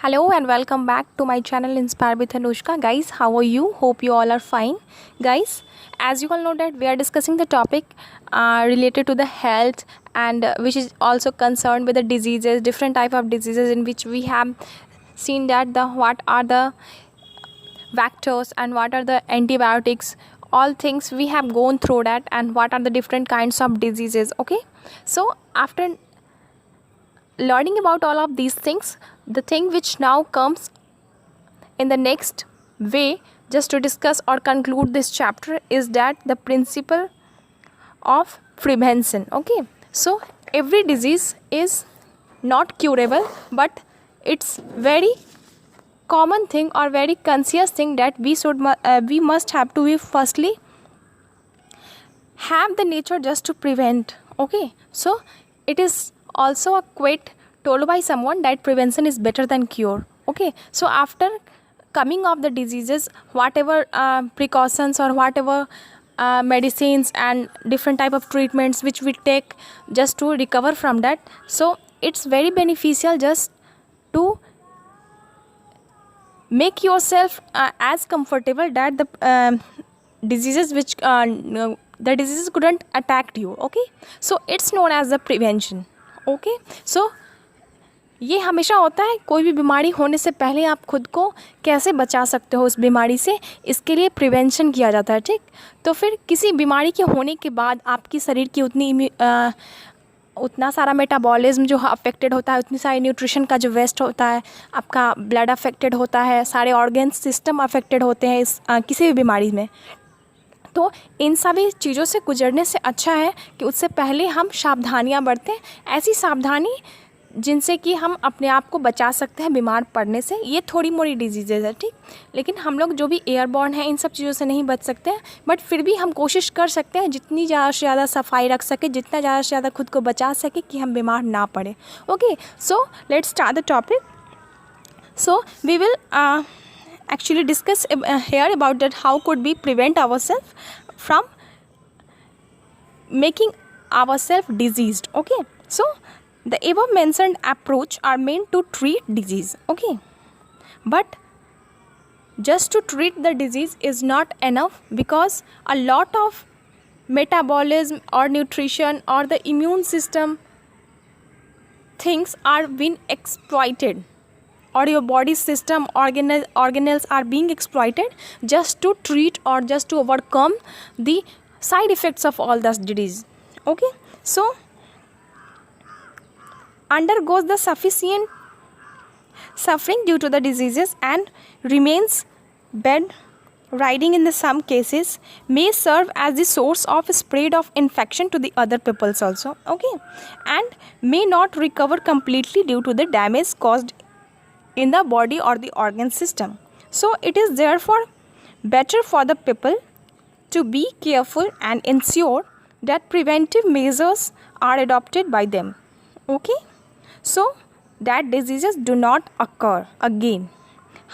Hello and welcome back to my channel Inspire with Anushka. Guys, how are you? Hope you all are fine. Guys, as you all know that we are discussing the topic related to the health and which is also concerned with the diseases, different type of diseases in which we have seen that the what are the vectors and what are the antibiotics, all things we have gone through that, and what are the different kinds of diseases. Okay, so after learning about all of these things, the thing which now comes in the next way just to discuss or conclude this chapter is that the principle of prevention. Okay, so every disease is not curable, but it's very common thing or very conscious thing that we must have to be firstly have the nature just to prevent. Okay, so it is also a quote told by someone that prevention is better than cure. Okay, so after coming of the diseases, whatever precautions or whatever medicines and different type of treatments which we take just to recover from that, so it's very beneficial just to make yourself as comfortable that the diseases couldn't attack you. Okay, so it's known as the prevention. Okay, so ये हमेशा होता है, कोई भी बीमारी होने से पहले आप खुद को कैसे बचा सकते हो उस बीमारी से, इसके लिए प्रिवेंशन किया जाता है. ठीक, तो फिर किसी बीमारी के होने के बाद आपकी शरीर की उतना सारा मेटाबॉलिज्म जो अफेक्टेड होता है, उतनी सारी न्यूट्रिशन का जो वेस्ट होता है, आपका ब्लड अफेक्टेड होता है, सारे ऑर्गन सिस्टम अफेक्टेड होते हैं इस किसी भी बीमारी में. तो इन सभी चीज़ों से गुजरने से अच्छा है कि उससे पहले हम सावधानियां बरतें, ऐसी सावधानी जिनसे कि हम अपने आप को बचा सकते हैं बीमार पड़ने से. ये थोड़ी मोड़ी डिजीज़ेज है, ठीक, लेकिन हम लोग जो भी एयरबॉर्न हैं इन सब चीज़ों से नहीं बच सकते हैं, बट फिर भी हम कोशिश कर सकते हैं जितनी ज़्यादा से ज़्यादा सफाई रख सके, जितना ज़्यादा से ज़्यादा खुद को बचा सके कि हम बीमार ना पड़े. Okay, so let's start the topic. So we will actually discuss here about that how could we prevent ourselves from making ourselves diseased. Okay, so the above mentioned approach are meant to treat disease. Okay, but just to treat the disease is not enough, because a lot of metabolism or nutrition or the immune system things are being exploited, or your body system organelles are being exploited just to treat or just to overcome the side effects of all this disease. Okay, so undergoes the sufficient suffering due to the diseases and remains bedridden in the some cases, may serve as the source of spread of infection to the other peoples also. Okay, and may not recover completely due to the damage caused in the body or the organ system. So it is therefore better for the people to be careful and ensure that preventive measures are adopted by them. Okay, so that diseases do not occur again.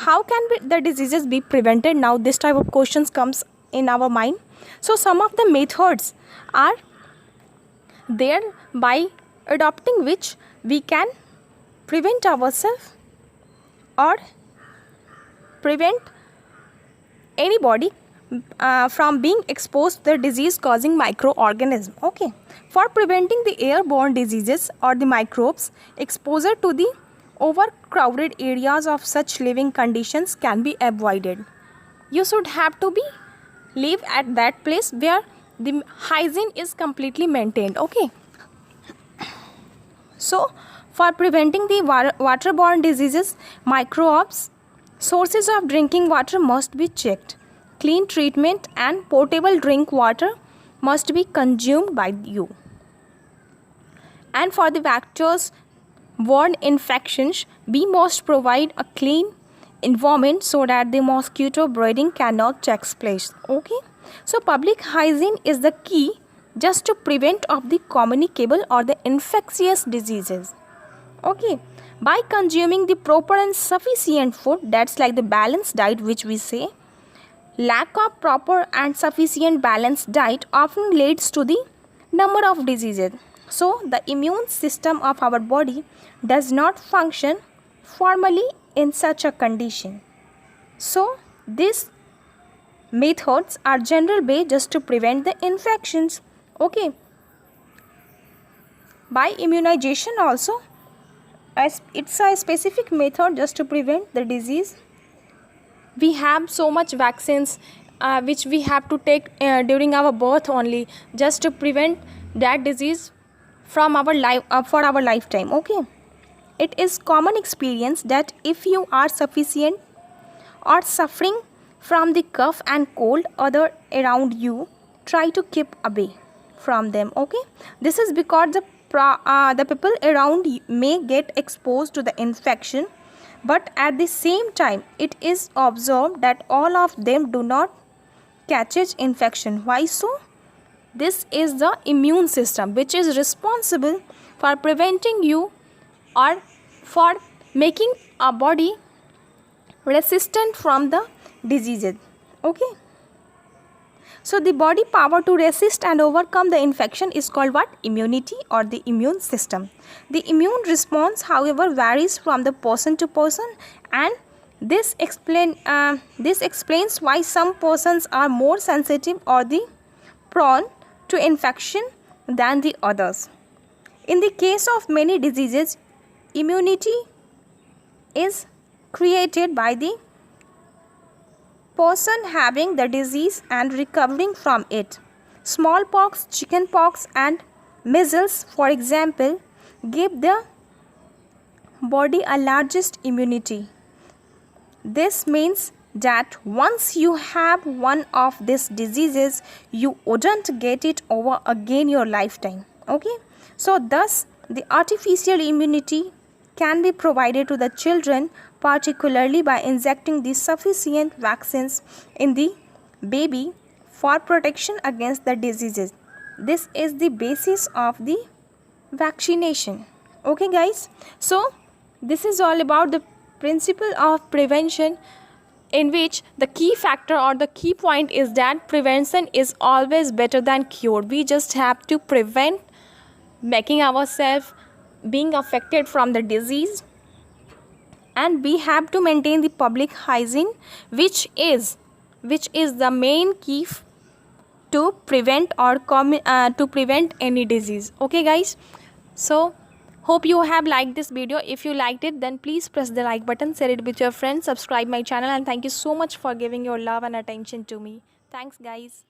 How can the diseases be prevented? Now this type of questions comes in our mind. So some of the methods are there by adopting which we can prevent ourselves or prevent anybody from being exposed to the disease causing microorganism. Okay, for preventing the airborne diseases or the microbes, exposure to the overcrowded areas of such living conditions can be avoided. You should have to be live at that place where the hygiene is completely maintained. Okay, so for preventing the waterborne diseases, microbes, sources of drinking water must be checked. Clean treatment and potable drink water must be consumed by you. And for the vectors-borne infections, we must provide a clean environment so that the mosquito breeding cannot take place. Okay, so public hygiene is the key just to prevent of the communicable or the infectious diseases. Okay, by consuming the proper and sufficient food, that's like the balanced diet which we say, lack of proper and sufficient balanced diet often leads to the number of diseases. So the immune system of our body does not function formally in such a condition. So these methods are general way just to prevent the infections. Okay. By immunization also, as it's a specific method just to prevent the disease. We have so much vaccines which we have to take during our birth only, just to prevent that disease from our life for our lifetime. Okay. It is common experience that if you are sufficient or suffering from the cough and cold, other around you try to keep away from them. Okay. This is because the people around you may get exposed to the infection, but at the same time it is observed that all of them do not catches infection. Why so? This is the immune system which is responsible for preventing you or for making a body resistant from the diseases. Okay. So the body power to resist and overcome the infection is called what? Immunity or the immune system. The immune response, however, varies from the person to person, and this explains why some persons are more sensitive or the prone to infection than the others. In the case of many diseases, immunity is created by the person having the disease and recovering from it. Smallpox, chickenpox and measles, for example, give the body a largest immunity. This means that once you have one of these diseases, you wouldn't get it over again your lifetime. Okay. So thus the artificial immunity can be provided to the children, particularly by injecting the sufficient vaccines in the baby for protection against the diseases. This is the basis of the vaccination. Okay guys, so this is all about the principle of prevention, in which the key factor or the key point is that prevention is always better than cure. We just have to prevent making ourselves being affected from the disease, and we have to maintain the public hygiene, which is the main key to prevent or to prevent any disease. Okay guys, so hope you have liked this video. If you liked it, then please press the like button, share it with your friends, subscribe my channel, and thank you so much for giving your love and attention to me. Thanks guys.